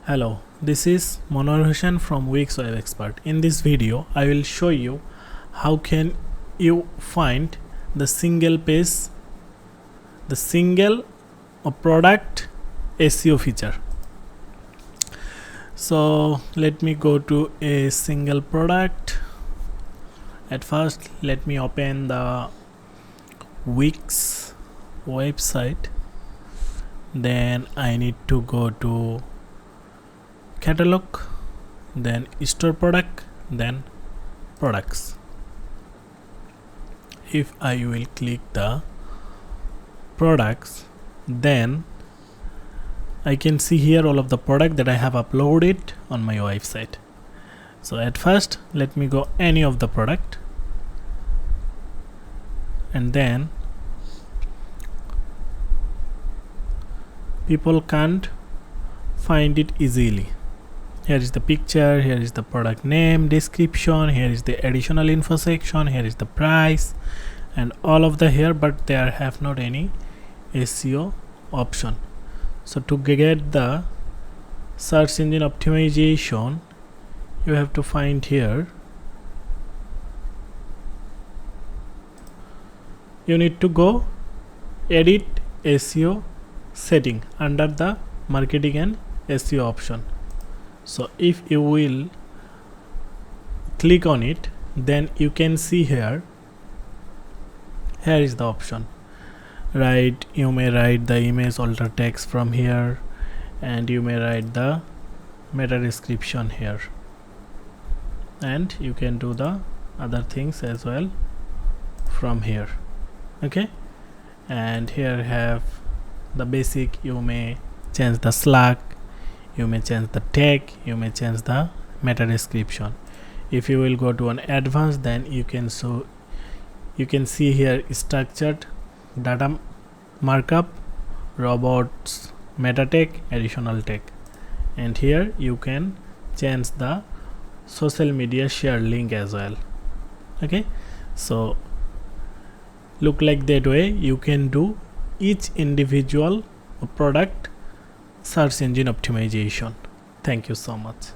Hello, this is Monohar Hussain from Wix Web Expert. In this video, I will show you how can you find the single product SEO feature. So let me go to a single product. At first, let me open the Wix website. Then I need to go to catalog, then store product, then products. If I will click the products, then I can see here all of the product that I have uploaded on my website. So at first, let me go any of the product, and then people can't find it easily. Here is the picture, here is the product name, description, here is the additional info section, here is the price, and all of the here, but there have not any SEO option. So to get the search engine optimization, you have to find here, you need to go edit SEO setting under the marketing and SEO option. So if you will click on it, then you can see here is the option. You may write the image alter text from here, and you may write the meta description here, and you can do the other things as well from here. Okay, and here have the basic. You may change the slug, you may change the tag, you may change the meta description. If you will go to an advanced, then you can see here structured data markup, robots, meta tag, additional tag, and here you can change the social media share link as well. Okay, so look like that way you can do each individual product search engine optimization. Thank you so much.